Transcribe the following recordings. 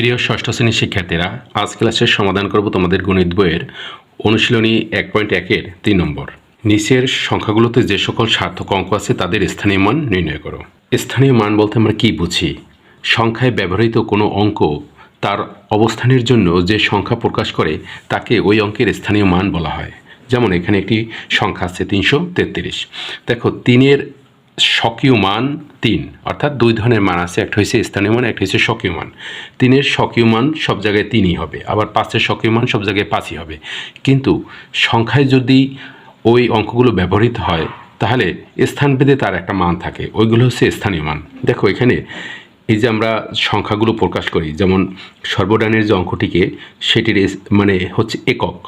প্রিয় ষষ্ঠ শ্রেণীর শিক্ষার্থীরা, আজ ক্লাসের সমাধান করব তোমাদের গণিত বইয়ের অনুশীলনী 1.1-এর 3 নম্বর। নিচের সংখ্যাগুলোতে যে সকল সার্থক অঙ্ক আছে তাদের স্থানীয় মান নির্ণয় করো। স্থানীয় মান বলতে আমরা কি বুঝি? সংখ্যায় ব্যবহৃত কোনো অঙ্ক তার অবস্থানের জন্য যে সংখ্যা প্রকাশ করে তাকে ওই অঙ্কের স্থানীয় মান বলা হয়। যেমন এখানে একটি সংখ্যা আছে 333। দেখো, 3-এর স্বকীয় মান 3, অর্থাৎ দুই ধরনের মান আছে, একটা হচ্ছে স্থানীয় মান, একটা হচ্ছে স্বকীয় মান। 3-এর স্বকীয় মান সব জায়গায় 3ই হবে, আবার 5-এর স্বকীয় মান সব জায়গায় 5ই হবে। কিন্তু সংখ্যায় যদি ওই অঙ্কগুলো ব্যবহৃত হয় তাহলে স্থানভেদে তার একটা মান থাকে, ওইগুলো হচ্ছে স্থানীয় মান। দেখো এখানে এই যে আমরা সংখ্যাগুলো প্রকাশ করি, যেমন সর্বডানের যে অঙ্কটিকে সেটির মানে হচ্ছে একক,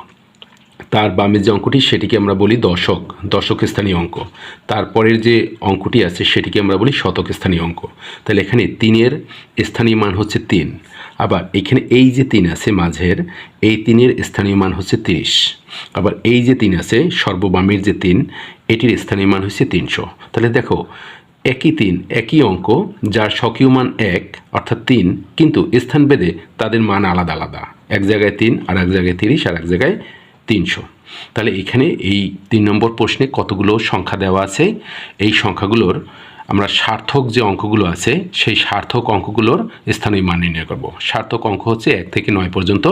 তার বামের যে অঙ্কটি সেটিকে আমরা বলি দশক, দশক স্থানীয় অঙ্ক। তারপরের যে অঙ্কটি আছে সেটিকে আমরা বলি শতক স্থানীয় অঙ্ক। তাহলে এখানে 3-এর স্থানীয় মান হচ্ছে 3, আবার এখানে এই যে 3 আছে মাঝের, এই 3-এর স্থানীয় মান হচ্ছে 30, আবার এই যে 3 আছে সর্ববামের যে 3, এটির স্থানীয় মান হচ্ছে 300। তাহলে দেখো, একই 3, একই অঙ্ক, যার স্বকীয় মান 1 অর্থাৎ 3, কিন্তু স্থানভেদে তাদের মান আলাদা আলাদা। এক জায়গায় 3, আর এক জায়গায় 30, আর এক জায়গায় 300। তাহলে এখানে এই 3 নম্বর প্রশ্নে কতগুলো সংখ্যা দেওয়া আছে, এই সংখ্যাগুলোর আমরা সার্থক যে অঙ্কগুলো আছে সেই সার্থক অঙ্কগুলোর স্থানীয় মান নির্ণয় করব। সার্থক অঙ্ক হচ্ছে 1 থেকে 9 পর্যন্ত,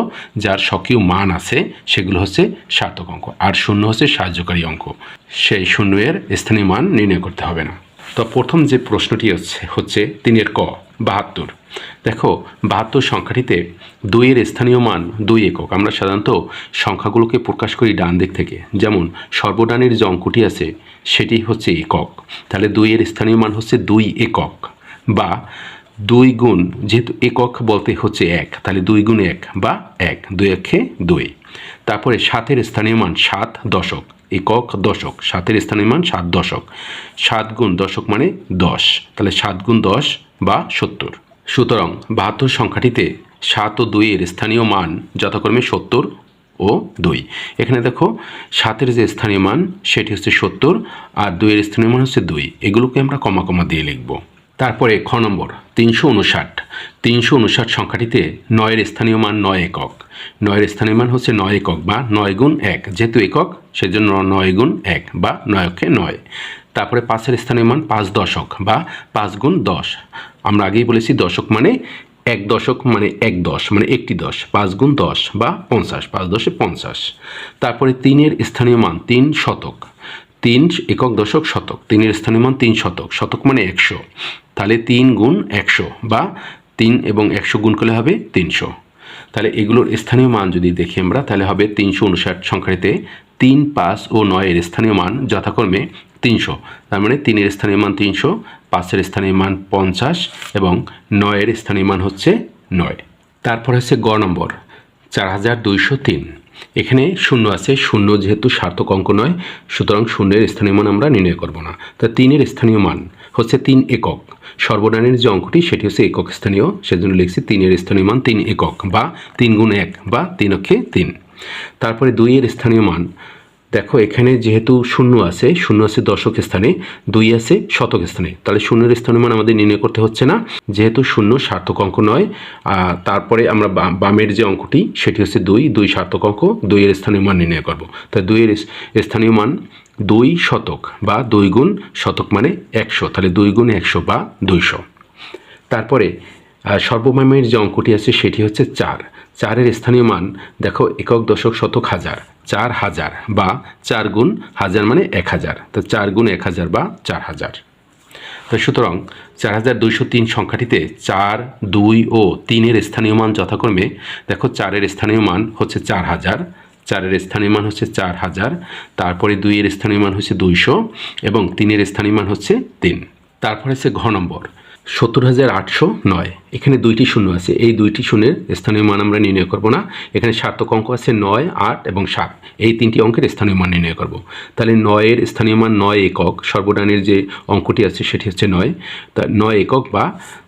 যার স্বকীয় মান আছে সেগুলো হচ্ছে সার্থক অঙ্ক, আর 0 হচ্ছে সাহায্যকারী অঙ্ক। সেই 0-এর স্থানীয় মান নির্ণয় করতে হবে না। তো প্রথম যে প্রশ্নটি হচ্ছে 3-এর ক, 72। দেখো, 72 সংখ্যাটিতে 2-এর স্থানীয় মান 2 একক। আমরা সাধারণত সংখ্যাগুলোকে প্রকাশ করি ডান দিক থেকে, যেমন সর্বডানের যে অঙ্কটি আছে সেটি হচ্ছে একক, তাহলে 2-এর স্থানীয় মান হচ্ছে 2 একক, বা 2 গুণ, যেহেতু একক বলতে হচ্ছে 1, তাহলে 2 গুণ 1 বা 1, 2 একে 2। তারপরে 7-এর স্থানীয় মান 7 দশক, একক দশক, 7-এর স্থানীয় মান 7 দশক, 7 গুণ দশক মানে 10, তাহলে 7 গুণ 10 বা 70। সুতরাং 72 সংখ্যাটিতে 7 ও 2-এর স্থানীয় মান যথাক্রমে 70 ও 2। এখানে দেখো, 7-এর যে স্থানীয় মান সেটি হচ্ছে 70, আর 2-এর স্থানীয় মান হচ্ছে 2। এগুলোকে আমরা কমা কমা দিয়ে লিখব। তারপরে খ নম্বর 359। 359 সংখ্যাটিতে 9-এর স্থানীয় মান 9 একক। 9-এর স্থানীয় মান হচ্ছে 9 একক বা 9 গুণ 1, যেহেতু একক সেজন্য 9 গুণ 1 বা 9-একে 9। তারপরে 5-এর স্থানীয় মান 5 দশক বা 5 গুণ 10। আমরা আগেই বলেছি দশক মানে 1 দশক, মানে 1 দশ মানে একটি 10, 5 গুণ 10 বা 50, 5 দশে 50। তারপরে 3-এর স্থানীয় মান 3 শতক। 3 একক দশক শতক, 3-এর স্থানীয় মান 3 শতক, শতক মানে 100, তাহলে 3 গুণ 100 বা 3 এবং 100 গুণ করলে হবে 300। তাহলে এগুলোর স্থানীয় মান যদি দেখি আমরা, তাহলে হবে 359 সংখ্যাটিতে 3, 5 ও 9-এর স্থানীয় মান যথাক্রমে 300। তার মানে 3-এর স্থানীয় মান 300, 5-এর স্থানীয় মান 50 এবং 9-এর স্থানীয় মান হচ্ছে 9। তারপর হচ্ছে গ নম্বর 4203। এখানে 0 আছে, 0 যেহেতু সার্থক অঙ্ক নয়, সুতরাং 0-এর স্থানীয় মান আমরা নির্ণয় করব না। তা 3-এর স্থানীয় মান হচ্ছে 3 একক। সর্বডানের যে অঙ্কটি সেটি হচ্ছে একক স্থানীয়, সেজন্য লিখছি 3-এর স্থানীয় মান 3 একক বা 3 গুণ 1 বা 3 একে 3। তারপরে 2-এর স্থানীয় মান, দেখো এখানে যেহেতু 0 আছে, 0 আছে দশক স্থানে, 2 আছে শতক স্থানে, তাহলে 0-এর স্থানীয় মান আমাদের নির্ণয় করতে হচ্ছে না, যেহেতু 0 সার্থক অঙ্ক নয়। তারপরে আমরা বামের যে অঙ্কটি সেটি হচ্ছে 2 সার্থক অঙ্ক, 2-এর স্থানীয় মান নির্ণয় করব। তাই 2-এর স্থানীয় মান 2 শতক বা 2 গুণ শতক মানে 100, তাহলে 2 গুণ 100 বা 200। তারপরে সর্ববামের যে অঙ্কটি আছে সেটি হচ্ছে 4-এর স্থানীয় মান, দেখো একক দশক শতক হাজার, 4000 বা 4 গুণ হাজার মানে 1000, তো 4 গুণ 1000 বা 4000। তো সুতরাং 4203 সংখ্যাটিতে 4, 2 ও 3-এর স্থানীয় মান যথাক্রমে, দেখো 4-এর স্থানীয় মান হচ্ছে 4000, 4-এর স্থানীয় মান হচ্ছে 4000, তারপরে 2-এর স্থানীয় মান হচ্ছে 200 এবং 3-এর স্থানীয় মান হচ্ছে 3। তারপরে হচ্ছে ঘ নম্বর 70809। এখানে 2টি 0 আছে, এই 2টি 0-এর স্থানীয় মান আমরা নির্ণয় করব না। এখানে সার্থক অঙ্ক আছে 9, 8 এবং 7, এই 3টি অঙ্কের স্থানীয় মান নির্ণয় করব। তাহলে 9-এর স্থানীয় মান 9 একক, সর্বডানের যে অঙ্কটি আছে সেটি হচ্ছে 9, তা 9 একক বা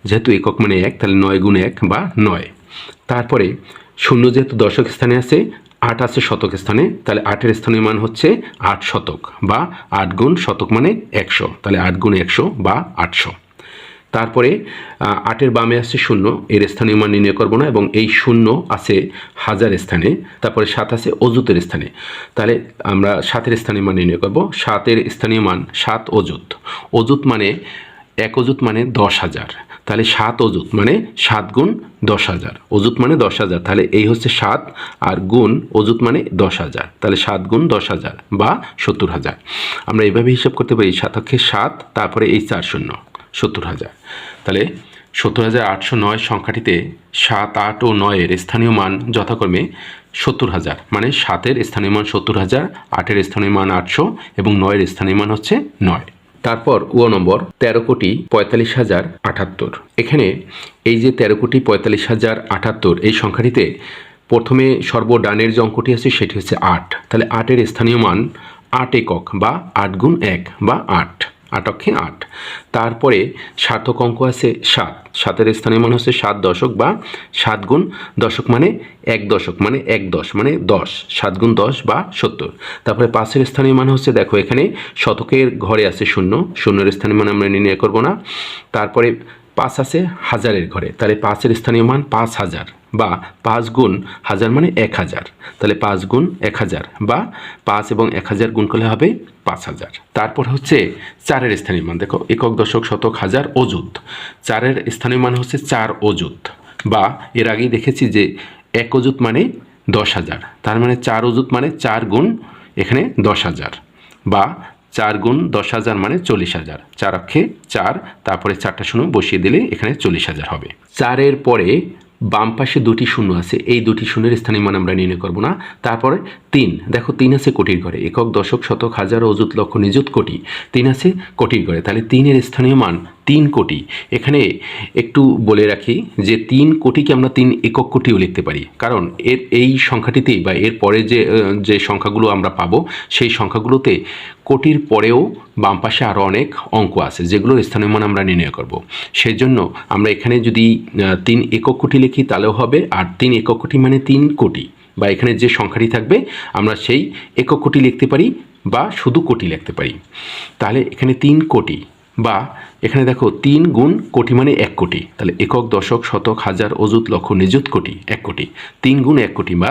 যেহেতু একক মানে 1, তাহলে 9 গুণ 1 বা 9। তারপরে 0 যেহেতু দশক স্থানে আছে, 8 আছে শতক স্থানে, তাহলে 8-এর স্থানীয় মান হচ্ছে 8 শতক বা 8 গুণ শতক মানে 100, তাহলে 8 গুণ 100 বা 800। তারপরে 8-এর বামে আছে 0, এর স্থানীয় মান নির্ণয় করব না, এবং এই 0 আছে হাজার স্থানে, তারপরে 7 আছে অযুতের স্থানে। তাহলে আমরা 7-এর স্থানীয় মান নির্ণয় করব। 7-এর স্থানীয় মান 7 অযুত। অযুত মানে 1 অযুত মানে 10,000, তাহলে 7 অযুত মানে 7 গুণ 10,000, অযুত মানে 10,000, তাহলে এই হচ্ছে 7 আর গুণ অযুত মানে 10,000, তাহলে 7 গুণ 10,000 বা 70,000। আমরা এইভাবে হিসাব করতে পারি 7 তারপরে এই 4 শূন্য 70,000। তাহলে 70,809 সংখ্যাটিতে 7, 8 ও 9-এর স্থানীয় মান যথাক্রমে 70,000, মানে 7-এর স্থানীয় মান 70,000, 8-এর স্থানীয় মান 800 এবং 9-এর স্থানীয় মান হচ্ছে 9। তারপর নম্বর 13,45,078। এখানে এই যে 13,45,078 এই সংখ্যাটিতে প্রথমে সর্বডানের যে অঙ্কটি আছে সেটি হচ্ছে 8, তাহলে 8-এর স্থানীয় মান 8 একক বা 8 গুণ 1 বা 8, 8 অক্ষে 8। তারপরে সার্থক অঙ্ক আছে 7, 7-এর স্থানীয় মান হচ্ছে 7 দশক বা 7 গুণ দশক মানে 1 দশক মানে 1 দশ মানে 10, 7 গুণ 10 বা 70। তারপরে 5-এর স্থানীয় মান হচ্ছে, দেখো এখানে শতকের ঘরে আছে 0, 0-এর স্থানীয় মান আমরা নির্ণয় করব না। তারপরে 5 আছে হাজারের ঘরে, তাহলে 5-এর স্থানীয় মান 5,000 বা 5 গুণ হাজার মানে 1,000, তাহলে 5 গুণ 1,000 বা 5 এবং 1,000 গুণ করলে হবে 5,000। তারপর হচ্ছে 4-এর স্থানীয় মান, দেখো একক দশক শতক হাজার অযুত। 4-এর স্থানীয় মান হচ্ছে 4 অযুত, বা এর আগেই দেখেছি যে 1 অযুত মানে 10,000, তার মানে 4 অযুত মানে 4 গুণ এখানে 10,000 বা 4 গুণ 10,000 মানে 40,000, 4 অক্ষে 4, তারপরে 4টা শূন্য বসিয়ে দিলে এখানে 40,000 হবে। 4-এর পরে বাম পাশে 2টি শূন্য আছে, এই 2টি শূন্যের স্থানীয় মান আমরা নির্ণয় করব না। তারপরে 3, দেখো 3 আছে কোটির ঘরে, একক দশক শতক হাজার অযুত লক্ষ নিযুত কোটি, 3 আছে কোটির ঘরে, তাহলে 3-এর স্থানীয় মান 3 কোটি। এখানে একটু বলে রাখি যে 3 কোটিকে আমরা 3 একক কোটিও লিখতে পারি, কারণ এই সংখ্যাটিতেই বা এর পরে যে সংখ্যাগুলো আমরা পাবো সেই সংখ্যাগুলোতে কোটির পরেও বাম পাশে আরও অনেক অঙ্ক আছে যেগুলোর স্থানীয় মান আমরা নির্ণয় করব। সেই জন্য আমরা এখানে যদি 3 একক কোটি লিখি তাহলেও হবে, আর 3 একক কোটি মানে 3 কোটি, বা এখানে যে সংখ্যাটি থাকবে আমরা সেই একক কোটি লিখতে পারি বা শুধু কোটি লিখতে পারি। তাহলে এখানে 3 কোটি, বা এখানে দেখো 3 গুণ কোটি মানে 1 কোটি, তাহলে একক দশক শতক হাজার অযুত লক্ষ নিযুত কোটি 1 কোটি, 3 গুণ 1 কোটি বা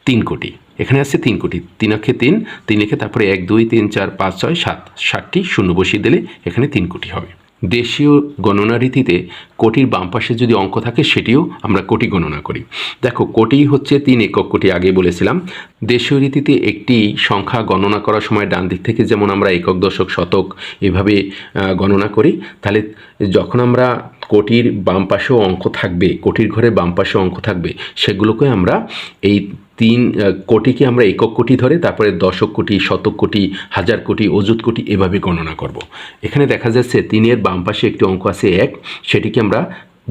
3 কোটি। এখানে আছে 3 কোটি, 3 অক্ষে 3, 3 লিখে তারপরে 1 2 3 4 5 6 7, 7টি শূন্য বসিয়ে দিলে এখানে 3 কোটি হবে। দেশীয় গণনা রীতিতে কোটির বাম পাশে যদি অঙ্ক থাকে সেটিও আমরা কোটি গণনা করি। দেখো কোটি হচ্ছে 3 একক কোটি, আগে বলেছিলাম। দেশীয় রীতিতে একটি সংখ্যা গণনা করার সময় ডান দিক থেকে যেমন আমরা একক দশক শতক এভাবে গণনা করি, তাহলে যখন আমরা কোটির বাম পাশেও অঙ্ক থাকবে, কোটির ঘরে বাম পাশে অঙ্ক থাকবে, সেগুলোকে আমরা এই 3 কোটিকে আমরা একক কোটি ধরে তারপরে দশক কোটি, শতক কোটি, হাজার কোটি, অযুত কোটি এভাবে গণনা করব। এখানে দেখা যাচ্ছে 3-এর বাম পাশে একটি অঙ্ক আছে 1, সেটিকে আমরা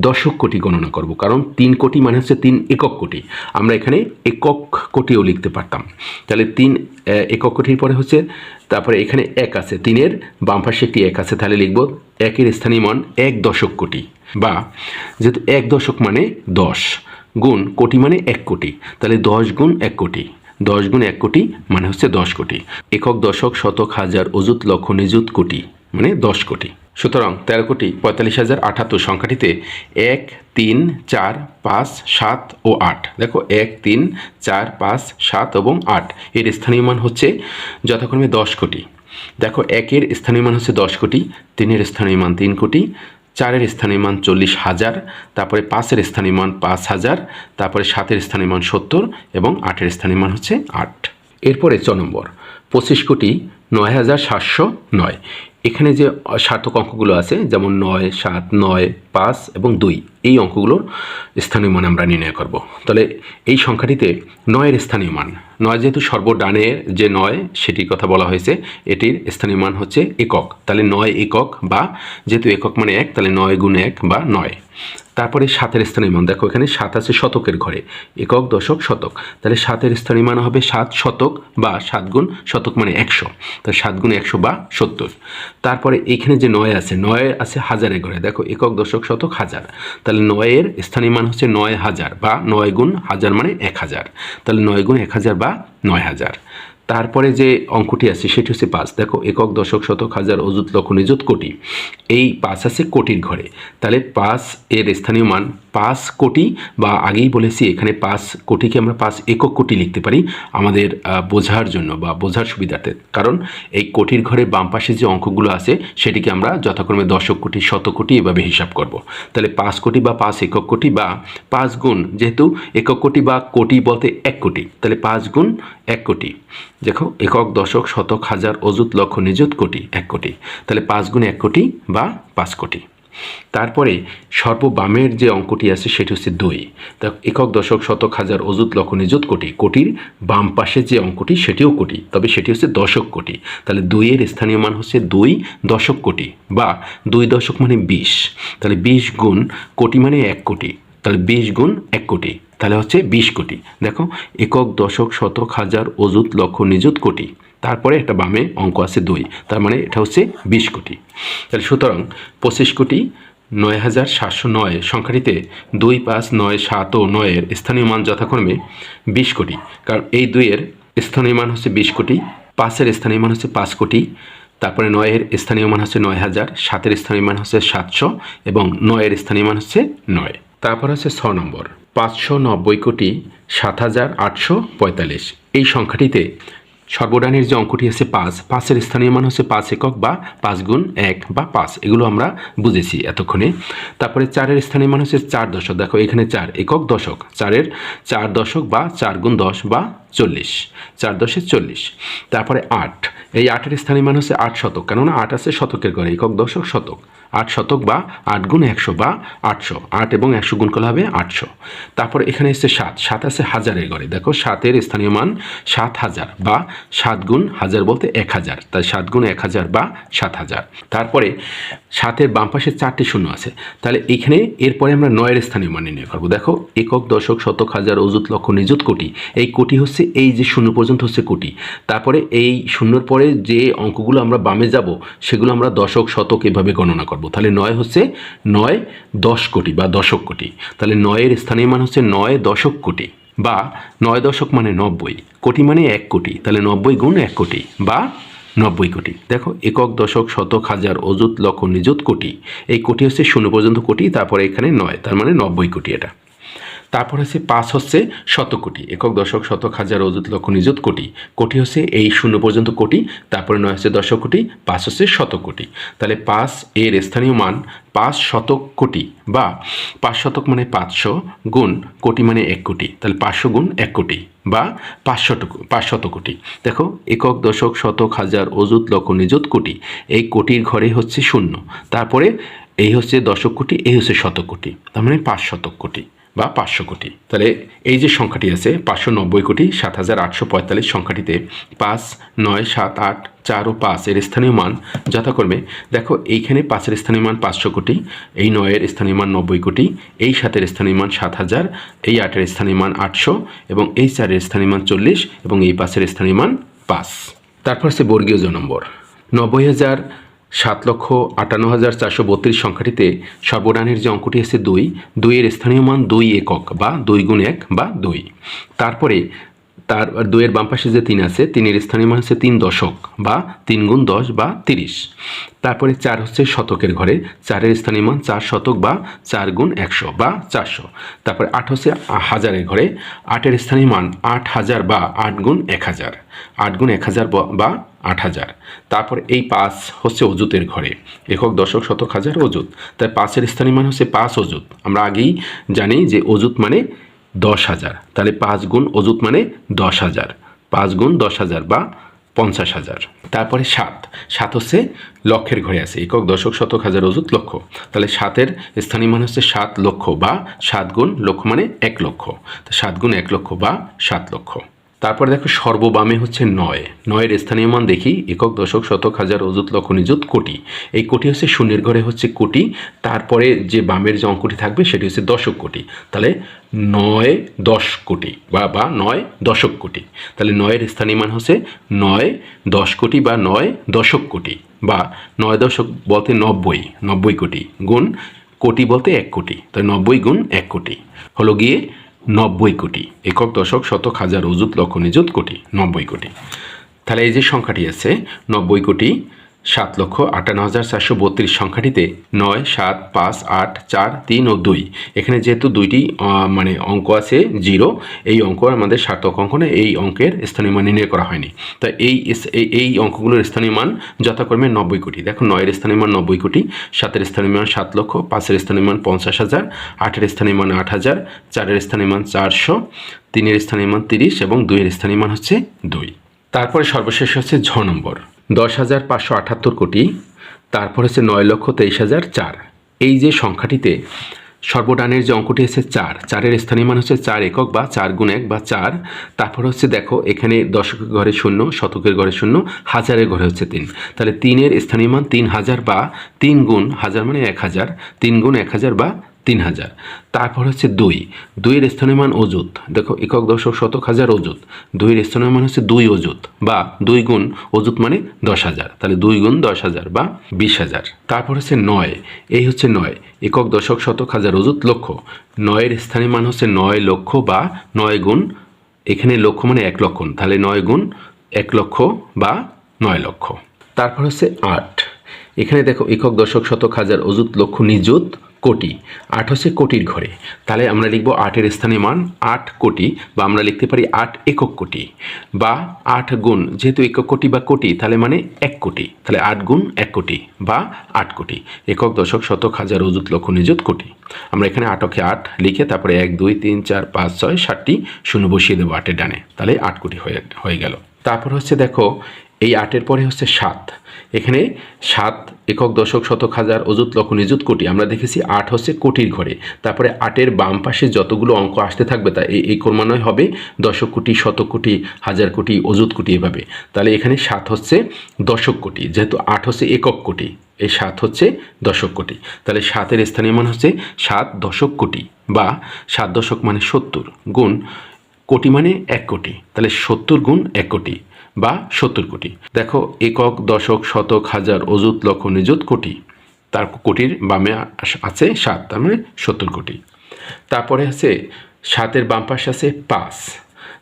দশক কোটি গণনা করব, কারণ 3 কোটি মানে হচ্ছে 3 একক কোটি। আমরা এখানে একক কোটিও লিখতে পারতাম, তাহলে 3 একক কোটির পরে হচ্ছে, তারপরে এখানে 1 আছে, 3-এর বাম পাশে একটি 1 আছে, তাহলে লিখব 1-এর স্থানীয় মান 1 দশক কোটি, বা যেহেতু 1 দশক মানে 10 গুণ কোটি মানে 1 কোটি, তাহলে 10 গুণ 1 কোটি, 10 গুণ 1 কোটি মানে হচ্ছে 10 কোটি। একক দশক শতক হাজার অযুত লক্ষ নিযুত কোটি মানে 10 কোটি। সুতরাং 13,45,078 সংখ্যাটিতে 1 3 4 5 7 ও 8, দেখো 1 3 4 5 7 এবং 8 এর স্থানীয় মান হচ্ছে যথাক্রমে 10 কোটি। দেখো 1-এর স্থানীয় মান হচ্ছে 10 কোটি, 3-এর স্থানীয় মান 3 কোটি, 4-এর স্থানীয় মান 40,000, তারপরে 5-এর স্থানীয় মান 5,000, তারপরে 7-এর স্থানীয় মান 70 এবং 8-এর স্থানীয় মান হচ্ছে 8। এরপরে 4 নম্বর 25,09,709। এখানে যে সার্থক অঙ্কগুলো আছে যেমন 9 7 9 5 এবং 2, এই অঙ্কগুলোর স্থানীয় মান আমরা নির্ণয় করব। তাহলে এই সংখ্যাটিতে 9-এর স্থানীয় মান, 9 যেহেতু সর্বডানের যে 9 সেটির কথা বলা হয়েছে, এটির স্থানীয় মান হচ্ছে একক, তাহলে 9 একক, বা যেহেতু একক মানে 1 তাহলে 9 গুণ 1 বা 9। তারপরে 7-এর স্থানীয় মান, দেখো এখানে 7 আছে শতকের ঘরে, একক দশক শতক, তাহলে 7-এর স্থানীয় মান হবে 7 শতক বা 7 গুণ শতক মানে 100, তাহলে 7 গুণ 100 বা 70। তারপরে এখানে যে 9 আছে হাজারের ঘরে, দেখো একক দশক শতক হাজার, তাহলে 9-এর স্থানীয় মান হচ্ছে 9,000 বা 9 গুণ হাজার মানে 1000, তাহলে 9 গুণ 1000 বা 9,000। তারপরে যে অঙ্কটি আছে সেটি হচ্ছে 5। দেখো একক দশক শতক হাজার অযুত লক্ষ নিযুত কোটি, এই 5 আছে কোটির ঘরে, তাহলে 5 এর স্থানীয় মান 5 কোটি, বা আগেই বলেছি এখানে 5 কোটিকে আমরা 5 একক কোটি লিখতে পারি আমাদের বোঝার জন্য বা বোঝার সুবিধার্থে। কারণ এই কোটির ঘরে বাম পাশে যে অঙ্কগুলো আছে সেটিকে আমরা যথাক্রমে দশক কোটি, শত কোটি এভাবে হিসাব করব। তাহলে 5 কোটি বা 5 একক কোটি, বা 5 গুণ, যেহেতু একক কোটি বা কোটি বলতে 1 কোটি, তাহলে 5 গুণ 1 কোটি। দেখো একক দশক শতক হাজার অযুত লক্ষ নিযুত কোটি 1 কোটি, তাহলে 5 গুণ 1 কোটি বা 5 কোটি। তারপরে সর্ববামের যে অঙ্কটি আছে সেটি হচ্ছে 2। দেখো একক দশক শতক হাজার অযুত লক্ষ নিযুত কোটি, কোটির বাম পাশে যে অঙ্কটি সেটিও কোটি, তবে সেটি হচ্ছে দশক কোটি। তাহলে 2 এর স্থানীয় মান হচ্ছে 2 দশক কোটি, বা 2 দশক মানে 20, তাহলে 20 গুণ কোটি মানে 1 কোটি, তাহলে 20 গুণ 1 কোটি, তাহলে হচ্ছে 20 কোটি। দেখো একক দশক শতক হাজার অযুত লক্ষ নিযুত কোটি, তারপরে একটা বামে অঙ্ক আছে 2, তার মানে এটা হচ্ছে 20 কোটি। তাহলে সুতরাং 25 কোটি 9,709 সংখ্যাটিতে 2, 5, 9, 7 ও 9 এর স্থানীয় মান যথাক্রমে 20 কোটি। কারণ এই 2 এর স্থানীয় মান হচ্ছে 20 কোটি, 5 এর স্থানীয় মান হচ্ছে 5 কোটি, তারপরে 9 এর স্থানীয় মান হচ্ছে 9,000, 7 এর স্থানীয় মান হচ্ছে 700 এবং 9 এর স্থানীয় মান হচ্ছে 9। তারপর হচ্ছে 6 নম্বর 590 কোটি 7,845। এই সংখ্যাটিতে সর্বডানের যে অঙ্কটি আছে 5, 5 এর স্থানীয় মান হচ্ছে 5 একক বা 5 গুণ 1 বা 5, এগুলো আমরা বুঝেছি এতক্ষণে। তারপরে 4 এর স্থানীয় মান হচ্ছে 4 দশক, দেখো এখানে 4 একক দশক, 4 এর 4 দশক বা 4 গুণ 10 বা 40, 4 10 40। তারপরে 8, এই 8 এর স্থানীয় মান হচ্ছে 8 শতক, কেননা 8 আছে শতকের ঘরে, একক দশক শতক, 8 শতক বা 8 গুণ 100 বা 800, 8 এবং 100 গুণ করলে হবে 800। তারপরে এখানে এসছে 7, 7 আছে হাজারের ঘরে, দেখো 7 এর স্থানীয় মান 7000 বা 7 গুণ হাজার বলতে 1000, তাই 7 গুণ 1000 বা 7000। তারপরে 7 এর বাম পাশে 4টি শূন্য আছে, তাহলে এখানে এরপরে আমরা 9 এর স্থানীয় মান নির্ণয় করবো। দেখো একক দশক শতক হাজার অযুত লক্ষ নিযুত কোটি, এই কোটি হচ্ছে এই যে শূন্য পর্যন্ত হচ্ছে কোটি, তারপরে এই শূন্যর পরে যে অঙ্কগুলো আমরা বামে যাব সেগুলো আমরা দশক শতক এভাবে গণনা করব। তাহলে 9 হচ্ছে 9 10 কোটি বা দশক কোটি, তাহলে 9 এর স্থানীয় মান হচ্ছে 9 দশক কোটি, বা 9 দশক মানে 90, কোটি মানে 1 কোটি, তাহলে 90 গুণ 1 কোটি বা 90 কোটি। দেখো একক দশক শতক হাজার অযুত লক্ষ নিযুত কোটি, এই কোটি হচ্ছে শূন্য পর্যন্ত কোটি, তারপরে এখানে 9, তার মানে 90 কোটি এটা। তারপর হচ্ছে 5 হচ্ছে শত কোটি, একক দশক শতক হাজার অযুত লক্ষ নিযুত কোটি, কোটি হচ্ছে এই শূন্য পর্যন্ত কোটি, তারপরে 9 হচ্ছে দশক কোটি, 5 হচ্ছে শত কোটি। তাহলে 5 এর স্থানীয় মান 5 শতক কোটি, বা 5 শতক মানে 500 গুণ কোটি মানে 1 কোটি, তাহলে 500 গুণ 1 কোটি বা 500 কোটি। দেখো একক দশক শতক হাজার অযুত লক্ষ নিযুত কোটি, এই কোটির ঘরে হচ্ছে শূন্য, তারপরে এই হচ্ছে দশক কোটি, এই হচ্ছে শতক কোটি, তার মানে 5 শতক কোটি বা 500 কোটি। তাহলে এই যে সংখ্যাটি আছে 590 কোটি 7,845 সংখ্যাটিতে 5, 9, 7, 8, 4 ও 5 এর স্থানীয় মান যথাক্রমে, দেখো এইখানে 5 এর স্থানীয় মান 500 কোটি, এই 9 এর স্থানীয় মান 90 কোটি, এই 7 এর স্থানীয় মান 7,000, এই 8 এর স্থানীয় মান 800 এবং এই 4 এর স্থানীয় মান 40 এবং এই 5 এর স্থানীয় মান 5। তারপর হচ্ছে বর্গীয় জ নম্বর 90,07,58,432 সংখ্যাটিতে সর্বডানের যে অঙ্কটি আছে 2, 2 এর স্থানীয় মান 2 একক বা 2 গুণ 1 বা 2। তারপরে তার 2 এর বাম পাশে যে 3 আছে 3 এর স্থানীয় মান হচ্ছে 3 দশক বা 3 গুণ 10 বা 30। তারপরে 4 হচ্ছে শতকের ঘরে, 4 এর স্থানীয় মান 4 শতক বা 4 গুণ 100 বা 400। তারপরে 8 হচ্ছে হাজারের ঘরে, 8 এর স্থানীয় মান 8000 বা 8 গুণ 1000, 8 গুণ 1000 বা 8000। তারপর এই 5 হচ্ছে অযুতের ঘরে, একক দশক শতক হাজার অযুত, তাই 5 এর স্থানীয় মান হচ্ছে 5 অযুত। আমরা আগেই জানি যে অযুত মানে 10,000, তাহলে 5 গুণ অযুত মানে 10,000, 5 গুণ 10,000 বা 50,000। তারপরে 7 হচ্ছে লক্ষের ঘরে আছে, একক দশক শতক হাজার অযুত লক্ষ, তাহলে 7 এর স্থানীয় মান হচ্ছে 7 লক্ষ বা 7 গুণ লক্ষ মানে 1 লক্ষ, তো 7 গুণ 1 লক্ষ বা 7 লক্ষ। তারপরে দেখো সর্ববামে হচ্ছে 9 এর স্থানীয় মান দেখি, একক দশক শতক হাজার অযুত লক্ষ নিযুত কোটি, এই কোটি হচ্ছে শূন্যের ঘরে হচ্ছে কোটি, তারপরে যে বামের যে অঙ্কটি থাকবে সেটি হচ্ছে দশক কোটি, তাহলে 9 10 কোটি বা 9 দশক কোটি, তাহলে 9 এর স্থানীয় মান হচ্ছে 9 10 কোটি বা 9 দশক কোটি, বা 9 দশক বলতে 90 কোটি গুণ কোটি বলতে 1 কোটি, তাই 90 গুণ 1 কোটি হলো গিয়ে 90 কোটি, একক দশক শতক হাজার অযুত লক্ষ নিযুত কোটি 90 কোটি। তাহলে এই যে সংখ্যাটি আছে 90,07,58,432 সংখ্যাটিতে 9, 7, 5, 8, 4, 3 ও 2 এখানে যেহেতু দুইটি মানে অঙ্ক আছে 0, এই অঙ্ক আমাদের সার্থক অঙ্ক না, এই অঙ্কের স্থানীয় মান নির্ণয় করা হয়নি। তো এই অঙ্কগুলোর স্থানীয় মান যথাক্রমে 90 কোটি। দেখো 9 এর স্থানীয় মান 90 কোটি, 7 এর স্থানীয় মান 7 লক্ষ, 5 এর স্থানীয় মান 50,000, 8 এর স্থানীয় মান 8,000, 4 এর স্থানীয় মান 400, 3 এর স্থানীয় মান 30 এবং 2 এর স্থানীয় মান হচ্ছে 2। তারপরে সর্বশেষ হচ্ছে ঝ নম্বর 10,578 কোটি, তারপর হচ্ছে 9,23,004। এই যে সংখ্যাটিতে সর্বডানের যে অঙ্কটি আছে 4, 4-এর স্থানীয় মান হচ্ছে 4 একক বা 4 গুণ 1 বা 4। তারপর হচ্ছে দেখো এখানে দশকের ঘরে 0, শতকের ঘরে 0, হাজারের ঘরে হচ্ছে 3। তাহলে 3-এর স্থানীয় মান 3,000 বা 3 গুণ 1000 মানে 1000, 3 গুণ 1000 বা 3000। তারপর হচ্ছে 2-এর স্থানীয় মান অযুত। দেখো একক, দশক, শতক, হাজার, অযুত। 2-এর স্থানীয় মান হচ্ছে 2 অযুত বা 2 গুণ অযুত মানে 10,000, তাহলে 2 গুণ 10,000 বা 20,000। তারপর হচ্ছে 9, এই হচ্ছে 9 একক, দশক, শতক, হাজার, অযুত, লক্ষ। 9-এর স্থানীয় মান হচ্ছে 9 লক্ষ বা 9 গুণ, এখানে লক্ষ মানে 1 লক্ষ, তাহলে 9 গুণ 1 লক্ষ বা 9 লক্ষ। তারপর হচ্ছে 8, এখানে দেখো একক, দশক, শতক, হাজার, অযুত, লক্ষ, নিযুত, কোটি। 8 হচ্ছে কোটির ঘরে, তাহলে আমরা লিখব 8-এর স্থানীয় মান 8 কোটি, বা আমরা লিখতে পারি 8 একক কোটি, বা 8 গুণ, যেহেতু একক কোটি বা কোটি তাহলে মানে 1 কোটি, তাহলে 8 গুণ 1 কোটি বা 8 কোটি। একক, দশক, শতক, হাজার, অযুত, লক্ষ, নিযুত, কোটি। আমরা এখানে 8-কে 8 লিখে তারপরে 1, 2, 3, 4, 5, 6, 7টি শূন্য বসিয়ে দেবো 8-এর ডানে, তাহলে 8 কোটি হয়ে গেল। তারপর হচ্ছে দেখো এই 8-এর পরে হচ্ছে 7, এখানে 7 একক, দশক, শতক, হাজার, অযুত, লক্ষ, নিযুত, কোটি। আমরা দেখেছি 8 হচ্ছে কোটির ঘরে, তারপরে 8-এর বাম পাশে যতগুলো অঙ্ক আসতে থাকবে তা এই ক্রমান্বয়ে হবে দশক কোটি, শতক কোটি, হাজার কোটি, অযুত কোটি এভাবে। তাহলে এখানে 7 হচ্ছে দশক কোটি, যেহেতু 8 হচ্ছে একক কোটি, এই 7 হচ্ছে দশক কোটি। তাহলে 7-এর স্থানীয় মান হচ্ছে 7 দশক কোটি, বা 7 দশক মানে 70 গুণ কোটি মানে 1 কোটি, তাহলে 70 গুণ 1 কোটি বা 70 কোটি। দেখো একক, দশক, শতক, হাজার, অযুত, লক্ষ, নিযুত, কোটি। তার কোটির বামে আছে 7, তার মানে 70 কোটি। তারপরে আছে 7-এর বাম পাশে আছে 5।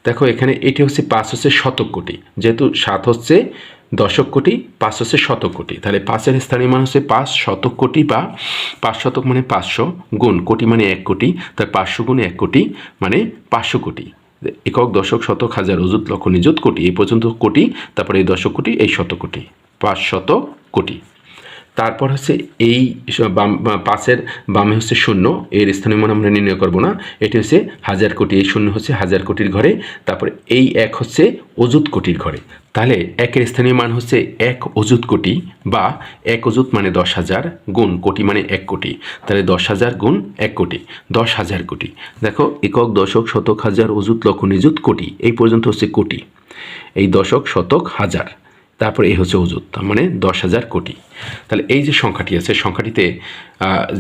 দেখো এখানে এটি হচ্ছে 5 হচ্ছে শতক কোটি, যেহেতু 7 হচ্ছে দশক কোটি, 5 হচ্ছে শতক কোটি, তাহলে 5-এর স্থানীয় মান হচ্ছে 5 শতক কোটি, বা 5 শতক মানে 500 গুণ কোটি মানে 1 কোটি, তার 500 গুণ 1 কোটি মানে 500 কোটি। একক, দশক, শতক, হাজার, অযুত, লক্ষ, নিযুত, কোটি, এই পর্যন্ত কোটি, তারপরে এই দশক কোটি, এই শত কোটি, 500 কোটি। তারপর হচ্ছে এই 5-এর বামে হচ্ছে 0, এর স্থানীয় মান আমরা নির্ণয় করব না, এটি হচ্ছে হাজার কোটি, এই 0 হচ্ছে হাজার কোটির ঘরে, তারপরে এই 1 হচ্ছে অযুত কোটির ঘরে। তাহলে 1-এর স্থানীয় মান হচ্ছে 1 অযুত কোটি, বা 1 অযুত মানে 10,000 গুণ কোটি মানে 1 কোটি, তাহলে 10,000 গুণ 1 কোটি, 10,000 কোটি। দেখো একক, দশক, শতক, হাজার, অযুত, লক্ষ, নিযুত, কোটি, এই পর্যন্ত হচ্ছে কোটি, এই দশক, শতক, হাজার, তারপরে এই হচ্ছে অযুত, তার মানে 10,000 কোটি। তাহলে এই যে সংখ্যাটি আছে, সংখ্যাটিতে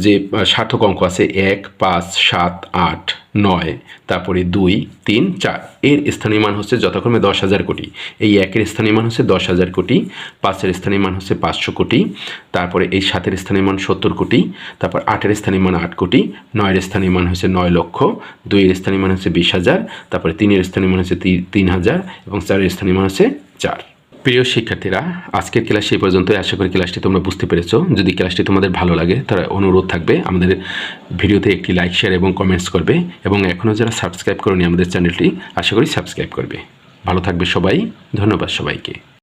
যে সার্থক অঙ্ক আছে 1, 5, 7, 8, 9, তারপরে 2, 3, 4, এর স্থানীয় মান হচ্ছে যথাক্রমে 10,000 কোটি। এই 1-এর স্থানীয় মান হচ্ছে 10,000 কোটি, 5-এর স্থানীয় মান হচ্ছে 500 কোটি, তারপরে এই 7-এর স্থানীয় মান 70 কোটি, তারপর 8-এর স্থানীয় মান 8 কোটি, 9-এর স্থানীয় মান হচ্ছে 9 লক্ষ, 2-এর স্থানীয় মান হচ্ছে 20,000, তারপরে 3-এর স্থানীয় মান হচ্ছে 3,000 এবং 4-এর স্থানীয় মান হচ্ছে 4। প্রিয় শিক্ষার্থীরা, আজকের ক্লাস এই পর্যন্তই। আশা করি ক্লাসটি তোমরা বুঝতে পেরেছো। যদি ক্লাসটি তোমাদের ভালো লাগে তাহলে অনুরোধ থাকবে আমাদের ভিডিওতে একটি লাইক, শেয়ার এবং কমেন্টস করবে, এবং এখনও যারা সাবস্ক্রাইব করোনি আমাদের চ্যানেলটি, আশা করি সাবস্ক্রাইব করবে। ভালো থাকবে সবাই, ধন্যবাদ সবাইকে।